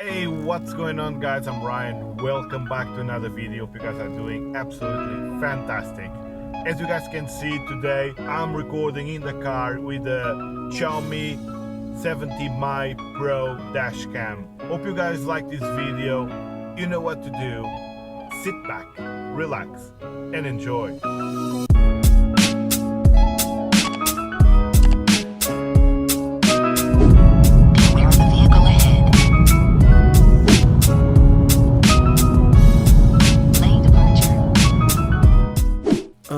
Hey, what's going on, guys? I'm Ryan. Welcome back to another video. Hope you guys are doing absolutely fantastic. As you guys can see today, I'm recording in the car with the Xiaomi 70Mi Pro dashcam. Hope you guys like this video. You know what to do. Sit back, relax, and enjoy.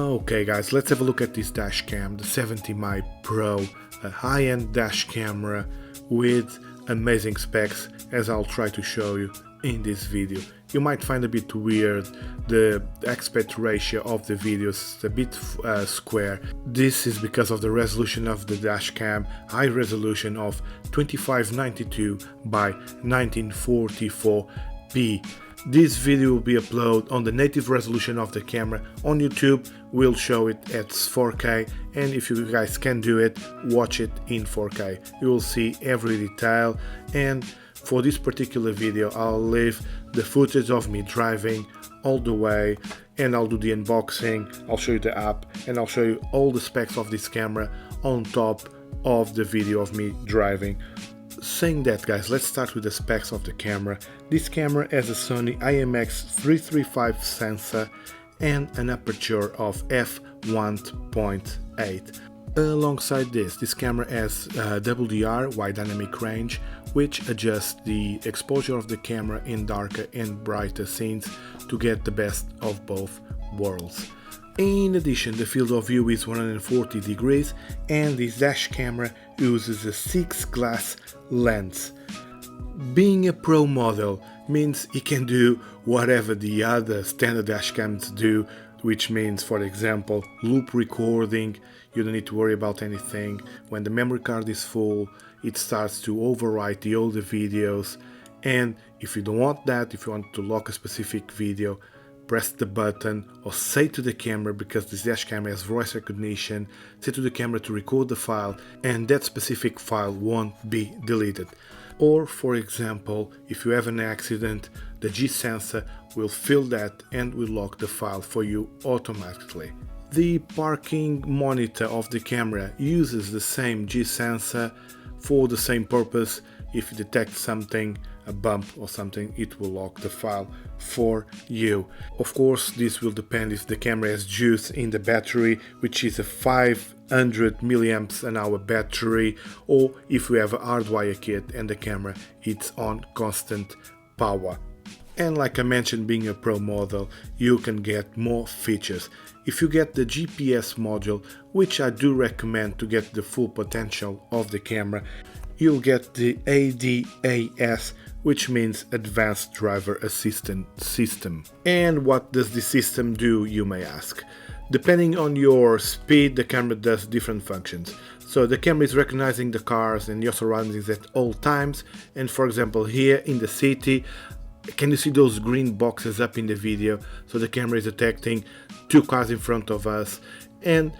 Okay guys, let's have a look at this dash cam, the 70Mi Pro, a high-end dash camera with amazing specs, as I'll try to show you in this video. You might find a bit weird the aspect ratio of the videos, a bit square. This is because of the resolution of the dash cam, high resolution of 2592 by 1944p. This video will be uploaded on the native resolution of the camera. On YouTube we'll show it at 4K, and if you guys can do it, watch it in 4K. You will see every detail, and for this particular video I'll leave the footage of me driving all the way, and I'll do the unboxing, I'll show you the app, and I'll show you all the specs of this camera on top of the video of me driving. Saying that, guys, let's start with the specs of the camera. This camera has a Sony IMX335 sensor and an aperture of f1.8. Alongside this camera has WDR, wide dynamic range, which adjusts the exposure of the camera in darker and brighter scenes to get the best of both worlds. In addition, the field of view is 140 degrees, and this dash camera uses a 6-glass lens. Being a pro model means it can do whatever the other standard dash cams do, which means, for example, loop recording. You don't need to worry about anything. When the memory card is full, it starts to overwrite the older videos, and if you don't want that, if you want to lock a specific video, press the button or say to the camera, because this dash camera has voice recognition, say to the camera to record the file, and that specific file won't be deleted. Or, for example, if you have an accident, the G sensor will feel that and will lock the file for you automatically. The parking monitor of the camera uses the same G sensor for the same purpose. If you detect something, a bump or something, it will lock the file for you. Of course, this will depend if the camera has juice in the battery, which is a 500 mAh battery, or if you have a hardwire kit and the camera it's on constant power. And like I mentioned, being a pro model, you can get more features. If you get the GPS module, which I do recommend to get the full potential of the camera, you'll get the LDWS, which means Advanced Driver Assistance System. And what does this system do, you may ask? Depending on your speed, the camera does different functions. So the camera is recognizing the cars and your surroundings at all times. And for example, here in the city, can you see those green boxes up in the video? So the camera is detecting 2 cars in front of us, and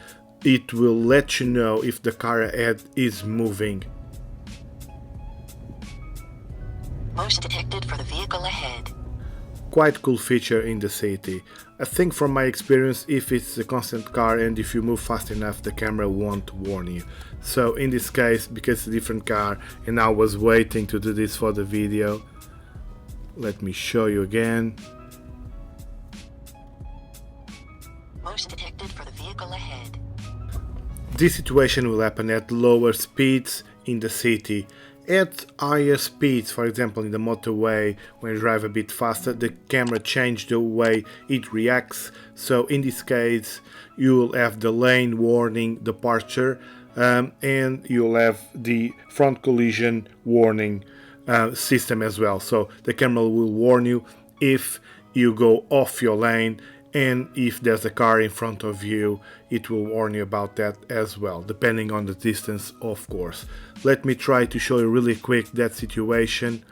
it will let you know if the car ahead is moving. Motion detected for the vehicle ahead. Quite cool feature in the city. I think from my experience, if it's a constant car and if you move fast enough, the camera won't warn you. So in this case, because it's a different car and I was waiting to do this for the video, let me show you again. Motion detected for the vehicle ahead. This situation will happen at lower speeds in the city. At higher speeds, for example in the motorway, when you drive a bit faster, the camera changes the way it reacts. So in this case you will have the lane warning departure, and you'll have the front collision warning system as well. So the camera will warn you if you go off your lane, and if there's a car in front of you, it will warn you about that as well, depending on the distance, of course. Let me try to show you really quick that situation.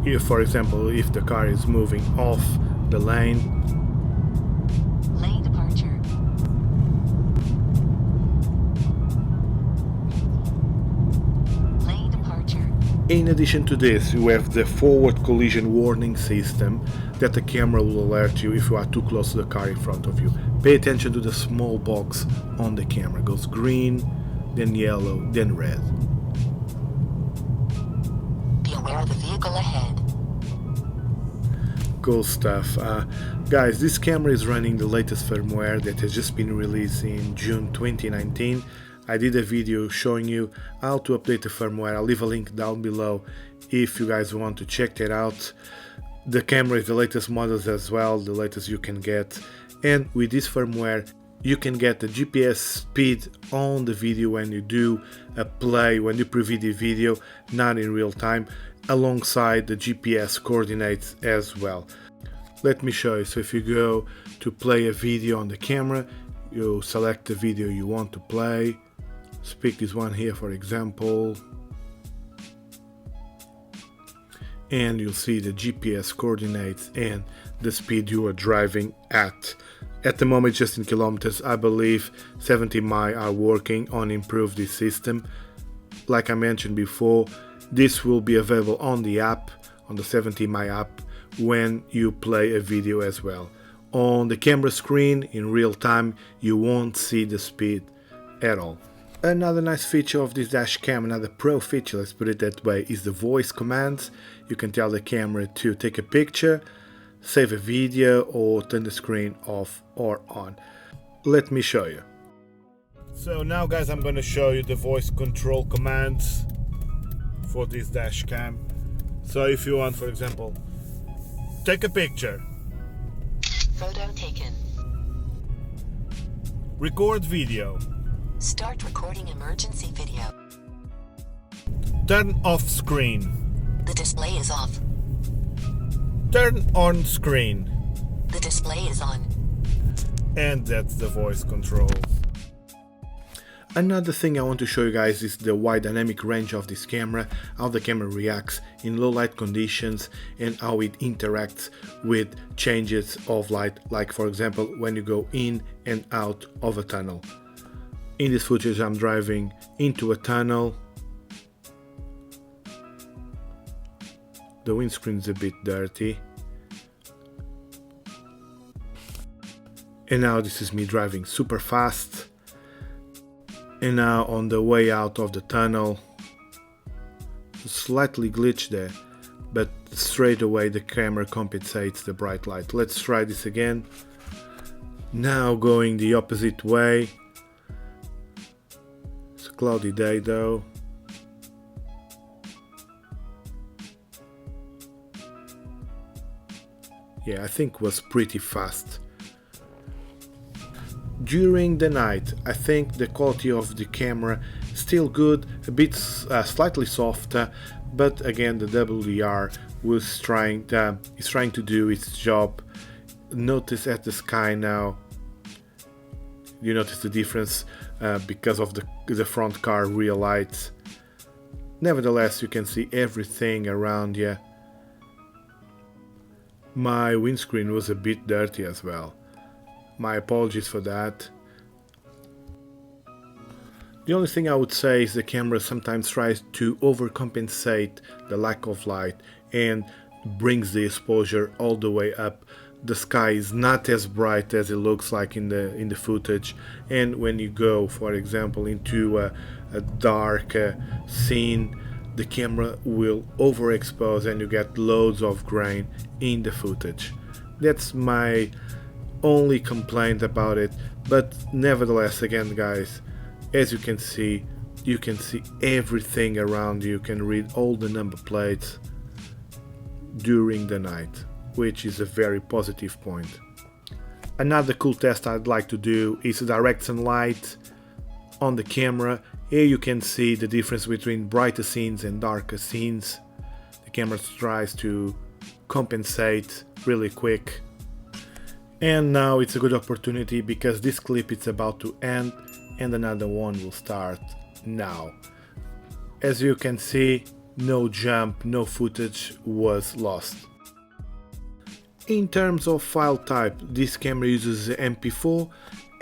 Here, for example, if the car is moving off the lane. Lane departure. Lane departure. In addition to this, you have the forward collision warning system that the camera will alert you if you are too close to the car in front of you. Pay attention to the small box on the camera. It goes green, then yellow, then red. Be aware of the vehicle ahead. Cool stuff. Guys, this camera is running the latest firmware that has just been released in June 2019. I did a video showing you how to update the firmware. I'll leave a link down below if you guys want to check that out. The camera is the latest models as well, the latest you can get. And with this firmware, you can get the GPS speed on the video when you do a play, when you preview the video, not in real time, alongside the GPS coordinates as well. Let me show you. So if you go to play a video on the camera, you select the video you want to play. Pick this one here for example, and you'll see the GPS coordinates and the speed you are driving at. At the moment, just in kilometers. I believe 70 mi are working on improve this system. Like I mentioned before, this will be available on the app, on the 70 mi app, when you play a video as well. On the camera screen in real time, you won't see the speed at all. Another nice feature of this dash cam, another pro feature, let's put it that way, is the voice commands. You can tell the camera to take a picture, save a video, or turn the screen off or on. Let me show you. So now guys, I'm going to show you the voice control commands for this dash cam. So if you want, for example, take a picture, Photo taken. record video, Start recording emergency video. turn off screen, The display is off. turn on screen, The display is on. and that's the voice control. Another thing I want to show you guys is the wide dynamic range of this camera, how the camera reacts in low light conditions and how it interacts with changes of light, like for example when you go in and out of a tunnel. In this footage I'm driving into a tunnel. The windscreen's a bit dirty. And now this is me driving super fast. And now on the way out of the tunnel, slightly glitch there, but straight away the camera compensates the bright light. Let's try this again. Now going the opposite way. It's a cloudy day though. Yeah, I think it was pretty fast. During the night, I think the quality of the camera still good, a bit slightly softer, but again the WDR is trying to do its job. Notice at the sky now, you notice the difference because of the front car rear lights. Nevertheless, you can see everything around you. My windscreen was a bit dirty as well. My apologies for that. The only thing I would say is the camera sometimes tries to overcompensate the lack of light and brings the exposure all the way up. The sky is not as bright as it looks like in the footage, and when you go, for example, into a dark scene, the camera will overexpose and you get loads of grain in the footage. That's my only complaint about it, but nevertheless, again guys, as you can see everything around you. You can read all the number plates during the night, which is a very positive point. Another cool test I'd like to do is direct sunlight on the camera. Here you can see the difference between brighter scenes and darker scenes. The camera tries to compensate really quick. And now it's a good opportunity because this clip is about to end and another one will start now. As you can see, no jump, no footage was lost. In terms of file type, this camera uses the MP4,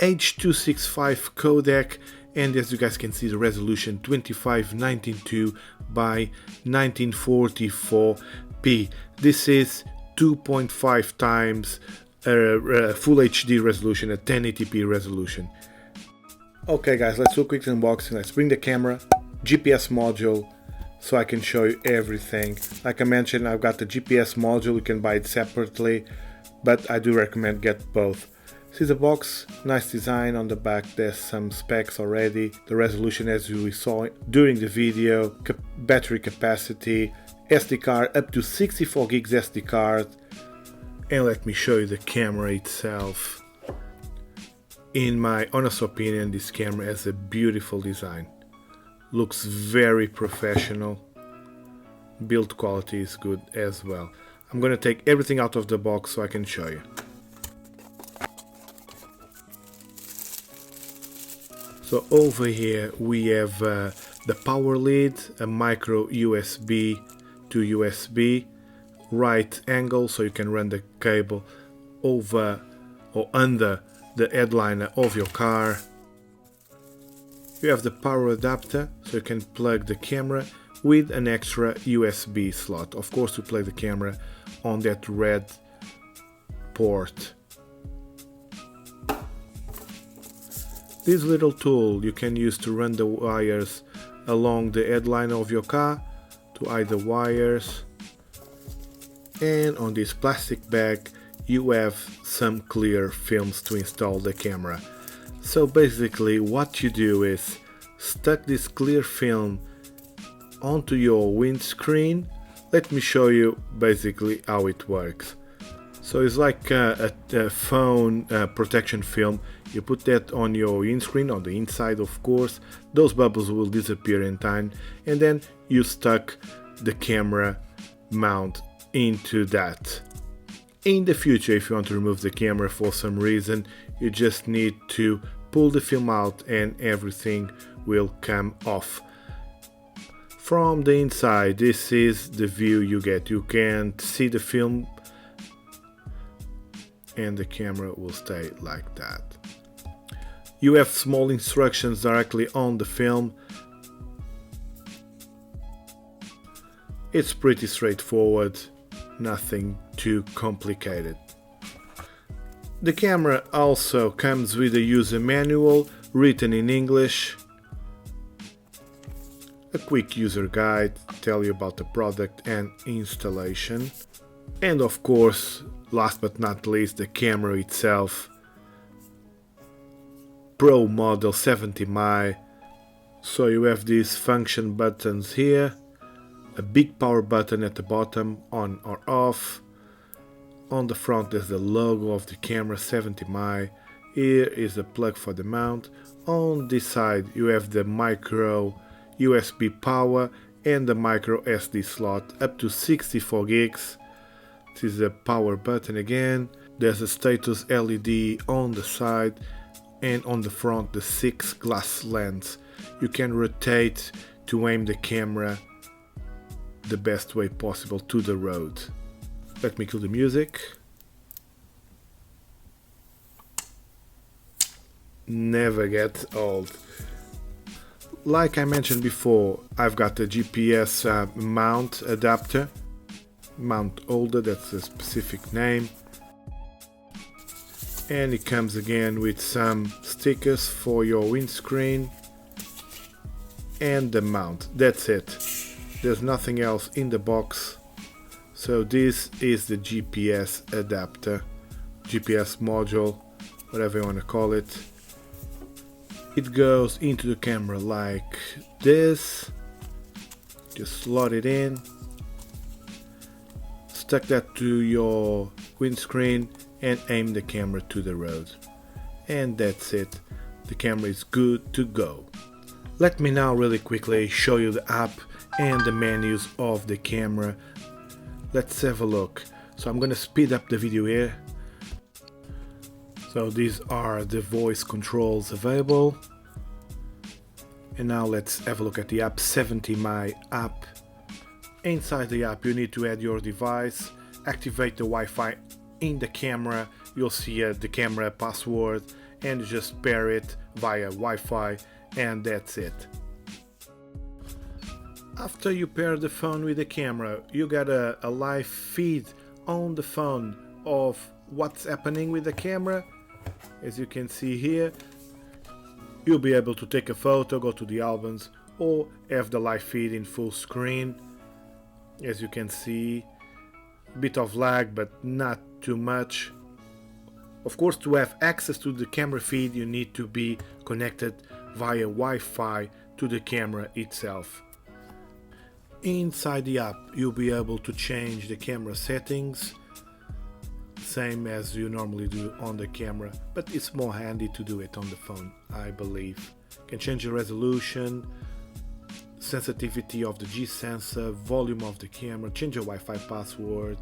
H.265 codec and as you guys can see, the resolution 2592 by 1944p. This is 2.5 times full HD resolution, a 1080p resolution. Okay guys, let's do a quick unboxing. Let's bring the camera, GPS module, so I can show you everything. Like I mentioned, I've got the GPS module. You can buy it separately, but I do recommend get both. See the box, nice design on the back. There's some specs already. The resolution, as we saw during the video, battery capacity, SD card up to 64 gigs SD card. And let me show you the camera itself. In my honest opinion, this camera has a beautiful design. Looks very professional. Build quality is good as well. I'm gonna take everything out of the box so I can show you. So over here we have the power lead, a micro USB to USB, right angle so you can run the cable over or under the headliner of your car. You have the power adapter so you can plug the camera with an extra USB slot. Of course, you plug the camera on that red port. This little tool you can use to run the wires along the headliner of your car to either wires. And on this plastic bag you have some clear films to install the camera. So basically what you do is stuck this clear film onto your windscreen. Let me show you basically how it works. So it's like a phone protection film. You put that on your windscreen, on the inside of course. Those bubbles will disappear in time, and then you stuck the camera mount into that. In the future, if you want to remove the camera for some reason, you just need to pull the film out and everything will come off. From the inside, this is the view you get. You can't see the film and the camera will stay like that. You have small instructions directly on the film. It's pretty straightforward, nothing too complicated. The camera also comes with a user manual written in English, a quick user guide, tell you about the product and installation, and of course, last but not least, the camera itself. Pro model 70mm. So you have these function buttons here, a big power button at the bottom, on or off. On the front there's the logo of the camera, 70mm. Here is the plug for the mount. On this side you have the micro USB power and the micro SD slot up to 64 gigs. This is the power button again. There's a status LED on the side, and on the front the 6 glass lens. You can rotate to aim the camera the best way possible to the road. Let me cue the music. Never gets old. Like I mentioned before, I've got the GPS mount adapter, mount holder, that's a specific name, and it comes again with some stickers for your windscreen and the mount. That's it. There's nothing else in the box. So this is the GPS adapter, GPS module, whatever you want to call it. It goes into the camera like this. Just slot it in, stuck that to your windscreen and aim the camera to the road. And that's it. The camera is good to go. Let me now really quickly show you the app and the menus of the camera. Let's have a look. So I'm gonna speed up the video here. So these are the voice controls available. And now let's have a look at the app, 70My app. Inside the app you need to add your device, activate the Wi-Fi in the camera. You'll see the camera password and just pair it via Wi-Fi and that's it. After you pair the phone with the camera, you got a live feed on the phone of what's happening with the camera. As you can see here, you'll be able to take a photo, go to the albums, or have the live feed in full screen. As you can see, a bit of lag, but not too much. Of course, to have access to the camera feed, you need to be connected via Wi-Fi to the camera itself. Inside the app, you'll be able to change the camera settings, same as you normally do on the camera, but it's more handy to do it on the phone, I believe. You can change the resolution, sensitivity of the G sensor, volume of the camera, change your Wi-Fi password,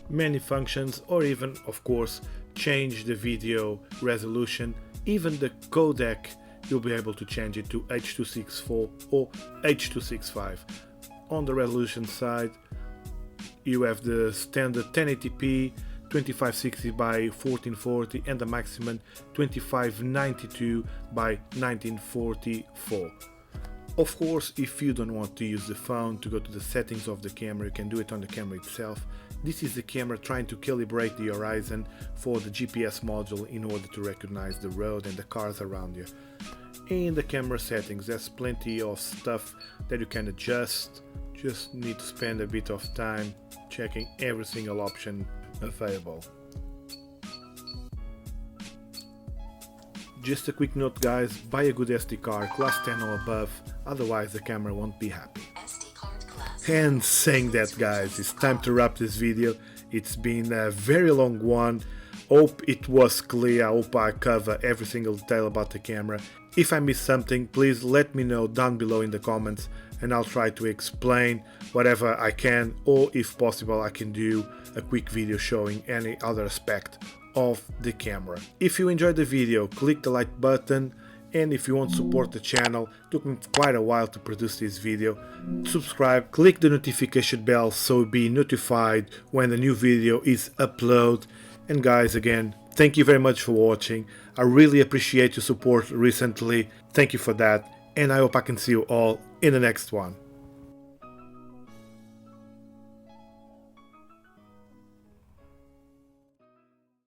many functions, or even, of course, change the video resolution. Even the codec, you'll be able to change it to H.264 or H.265. On the resolution side, you have the standard 1080p 2560 by 1440 and the maximum 2592 by 1944. Of course, if you don't want to use the phone to go to the settings of the camera, you can do it on the camera itself. This is the camera trying to calibrate the horizon for the GPS module in order to recognize the road and the cars around you. In the camera settings, there's plenty of stuff that you can adjust. Just need to spend a bit of time checking every single option available. Just a quick note, guys, buy a good SD card, class 10 or above, otherwise the camera won't be happy. And saying that, guys, it's time to wrap this video. It's been a very long one. Hope it was clear. I hope I cover every single detail about the camera. If I missed something, please let me know down below in the comments and I'll try to explain whatever I can, or if possible I can do a quick video showing any other aspect of the camera. If you enjoyed the video, click the like button, and if you want to support the channel, it took me quite a while to produce this video, subscribe, click the notification bell so you'll be notified when the new video is uploaded. And guys, again, thank you very much for watching. I really appreciate your support recently. Thank you for that, and I hope I can see you all in the next one.